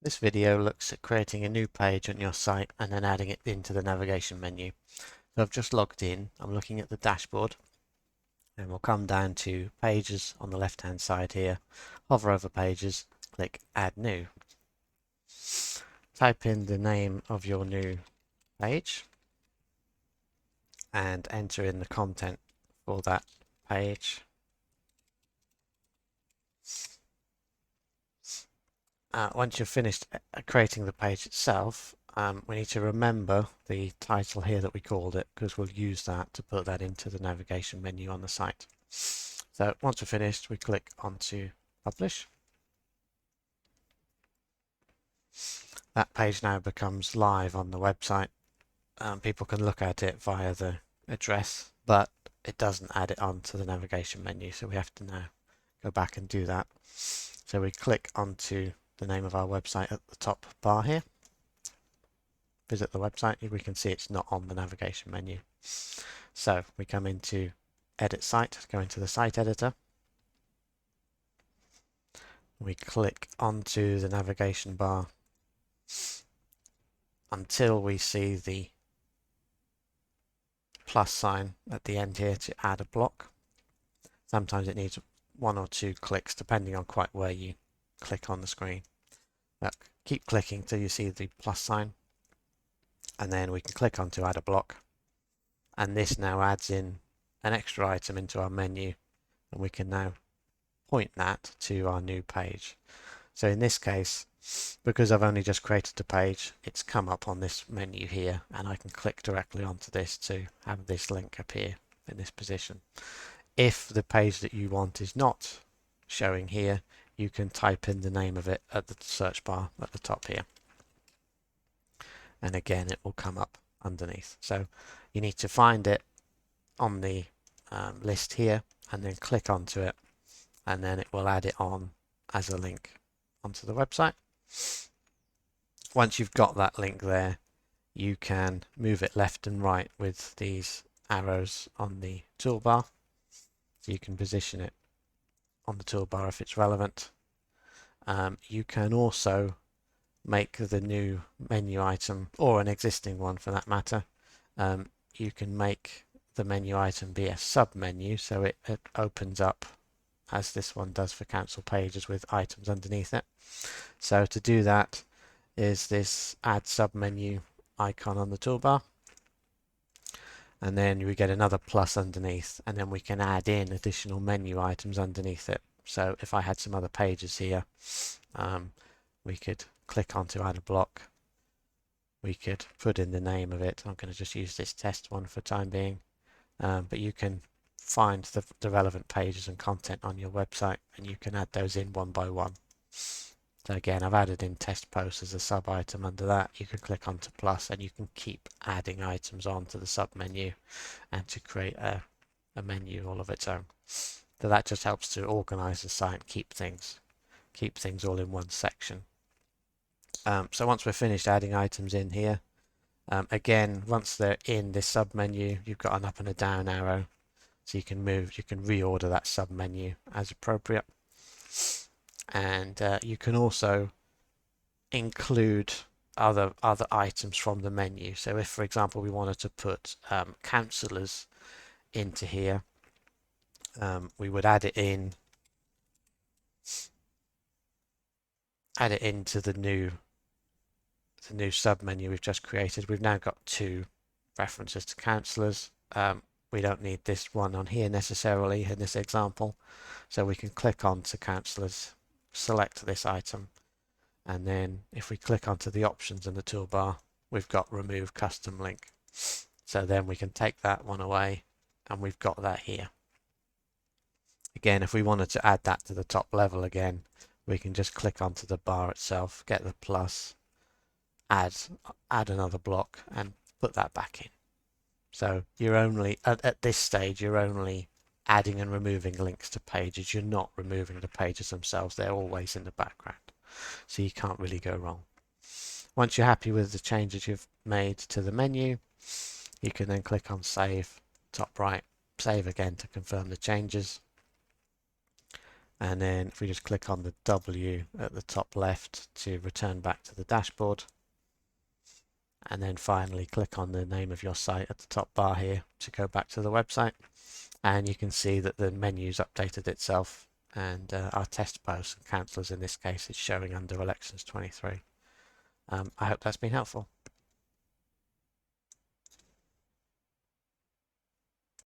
This video looks at creating a new page on your site and then adding it into the navigation menu. So I've just logged in, I'm looking at the dashboard, and we'll come down to Pages on the left hand side here, hover over Pages, click Add New. Type in the name of your new page and enter in the content for that page. Once you've finished creating the page itself, we need to remember the title here that we called it, because we'll use that to put that into the navigation menu on the site. So once we're finished, we click onto Publish. That page now becomes live on the website. People can look at it via the address, but it doesn't add it onto the navigation menu, so we have to now go back and do that. So we click onto the name of our website at the top bar here. Visit the website, we can see it's not on the navigation menu. So we come into Edit Site, go into the site editor. We click onto the navigation bar until we see the plus sign at the end here to add a block. Sometimes it needs one or two clicks depending on quite where you click on the screen. But keep clicking till you see the plus sign, and then we can click on to add a block, and this now adds in an extra item into our menu, and we can now point that to our new page. So in this case, because I've only just created the page, it's come up on this menu here, and I can click directly onto this to have this link appear in this position. If the page that you want is not showing here, you can type in the name of it at the search bar at the top here, and again it will come up underneath. So you need to find it on the list here and then click onto it, and then it will add it on as a link onto the website. Once you've got that link there, you can move it left and right with these arrows on the toolbar. So you can position it on the toolbar if it's relevant. You can also make the new menu item, or an existing one for that matter, you can make the menu item be a sub-menu, so it opens up as this one does for council pages with items underneath it. So to do that is this add sub-menu icon on the toolbar, and then we get another plus underneath, and then we can add in additional menu items underneath it. So if I had some other pages here, we could click on to add a block. We could put in the name of it. I'm going to just use this test one for time being, but you can find the relevant pages and content on your website, and you can add those in one by one. So again, I've added in test post as a sub item under that. You can click onto plus, and you can keep adding items onto the sub menu and to create a menu all of its own. So that just helps to organize the site and keep things all in one section. So once we're finished adding items in here, again, once they're in this sub menu, you've got an up and a down arrow, so you can reorder that sub menu as appropriate. And you can also include other items from the menu. So if, for example, we wanted to put councillors into here, we would add it into the new sub menu we've just created. We've now got two references to councillors. We don't need this one on here necessarily in this example, so we can click on to councillors, select this item, and then if we click onto the options in the toolbar, we've got remove custom link. So then we can take that one away, and we've got that here. Again, if we wanted to add that to the top level again, we can just click onto the bar itself, get the plus, add another block, and put that back in. So you're only at this stage, you're only adding and removing links to pages. You're not removing the pages themselves. They're always in the background, so you can't really go wrong. Once you're happy with the changes you've made to the menu, you can then click on save, top right, save again to confirm the changes. And then if we just click on the W at the top left to return back to the dashboard, and then finally click on the name of your site at the top bar here to go back to the website, and you can see that the menu's updated itself, and our test posts and councillors in this case is showing under elections 23. I hope that's been helpful.